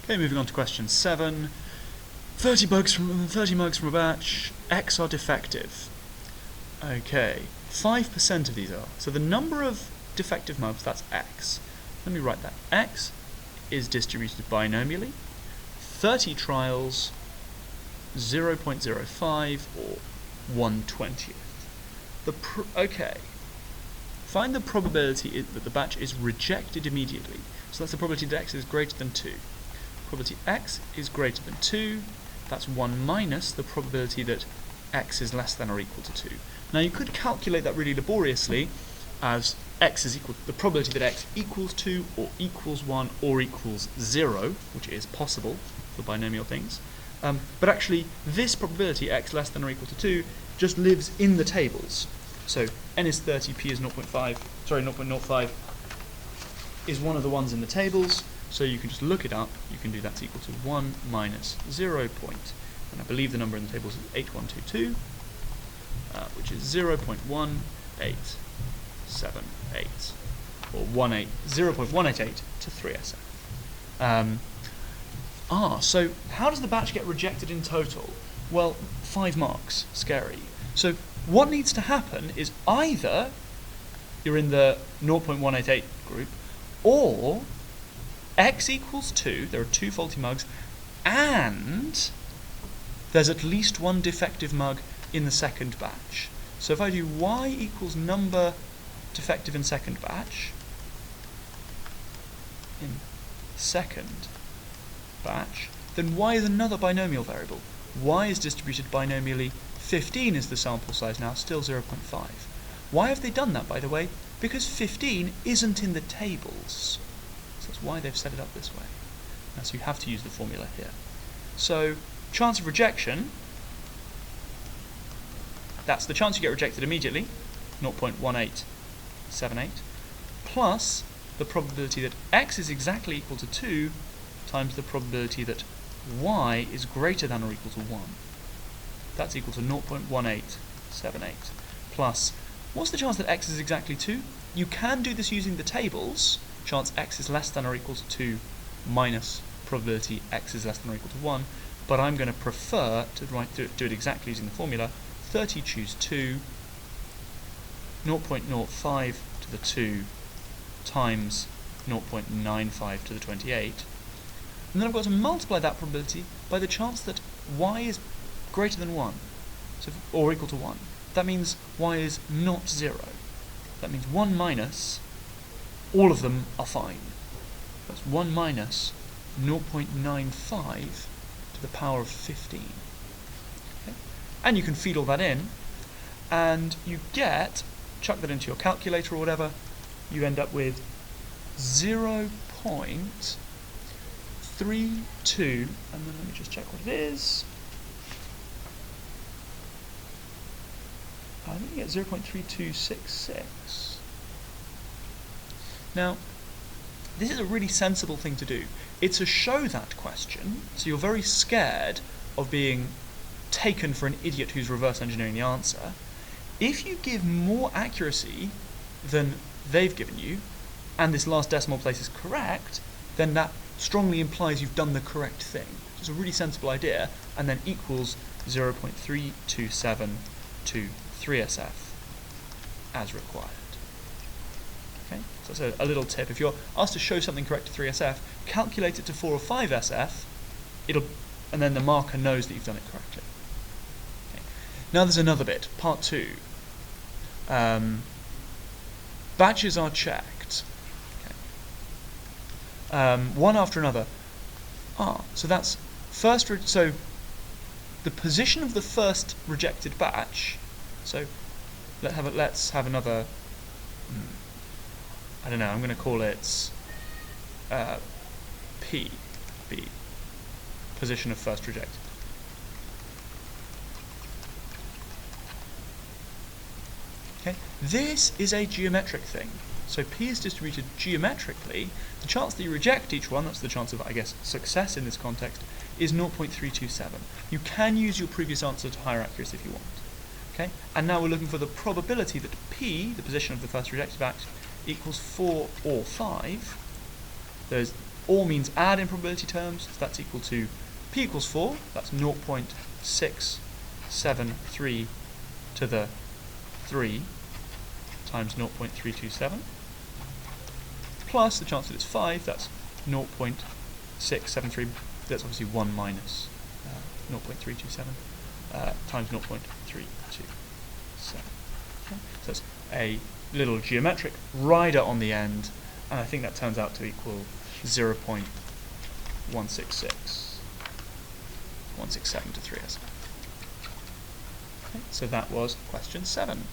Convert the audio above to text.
Okay, moving on to question 7. 30 mugs from a batch, X are defective. Okay, 5% of these are. So the number of defective mugs, that's X. Let me write that. X is distributed binomially. 30 trials, 0.05 or 1/20th. Okay. Find the probability that the batch is rejected immediately. So that's the probability that X is greater than 2. Probability X is greater than 2. That's 1 minus the probability that X is less than or equal to 2. Now you could calculate that really laboriously as X is equal, the probability that X equals 2 or equals 1 or equals 0, which is possible for binomial things. But actually this probability, X less than or equal to 2, just lives in the tables. So n is 30, p is 0.05 is one of the ones in the tables. So you can just look it up. You can do that's equal to 1 minus 0. And I believe the number in the tables is 8122, which is 0.1878, or 0.188 to 3SF. So how does the batch get rejected in total? Well, 5 marks. Scary. So what needs to happen is either you're in the 0.188 group, or X equals 2, there are 2 faulty mugs, and there's at least 1 defective mug in the second batch. So if I do Y equals number defective in second batch, then Y is another binomial variable. Y is distributed binomially. 15 is the sample size now, still 0.5. Why have they done that, by the way? Because 15 isn't in the tables. So that's why they've set it up this way. So you have to use the formula here. So chance of rejection, that's the chance you get rejected immediately, 0.1878, plus the probability that X is exactly equal to 2 times the probability that Y is greater than or equal to 1. That's equal to 0.1878 plus, what's the chance that X is exactly 2? You can do this using the tables. Chance X is less than or equal to 2 minus probability X is less than or equal to 1, but I'm going to prefer to do it exactly using the formula. 30 choose 2, 0.05 to the 2 times 0.95 to the 28, and then I've got to multiply that probability by the chance that Y is greater than 1, or equal to 1. That means Y is not 0. That means 1 minus, all of them are fine. That's 1 minus 0.95 to the power of 15. Okay? And you can feed all that in, and you get, chuck that into your calculator or whatever, you end up with 0.32, and then let me just check what it is. I think you get 0.3266. Now, this is a really sensible thing to do. It's a show that question, so you're very scared of being taken for an idiot who's reverse engineering the answer. If you give more accuracy than they've given you, and this last decimal place is correct, then that strongly implies you've done the correct thing. It's a really sensible idea, and then equals 0.327 to 3SF as required. Okay, so that's a little tip. If you're asked to show something correct to 3SF, calculate it to 4 or 5 SF, and then the marker knows that you've done it correctly. Okay. Now there's another bit, part 2. Batches are checked. Okay. One after another. So that's first. So the position of the first rejected batch. So let's have another. I don't know. I'm going to call it P. Position of first rejected. Okay. This is a geometric thing. So P is distributed geometrically. The chance that you reject each one, that's the chance of, I guess, success in this context, is 0.327. You can use your previous answer to higher accuracy if you want. Okay? And now we're looking for the probability that P, the position of the first rejected batch, equals 4 or 5. There's All means add in probability terms, so that's equal to p equals 4, that's 0.673 to the 3 times 0.327, plus the chance that it's 5, that's 0.673, that's obviously 1 minus 0.327 times 0.327. Okay. So it's a little geometric rider on the end, and I think that turns out to equal 0.167 to 3s. Okay, so that was question 7.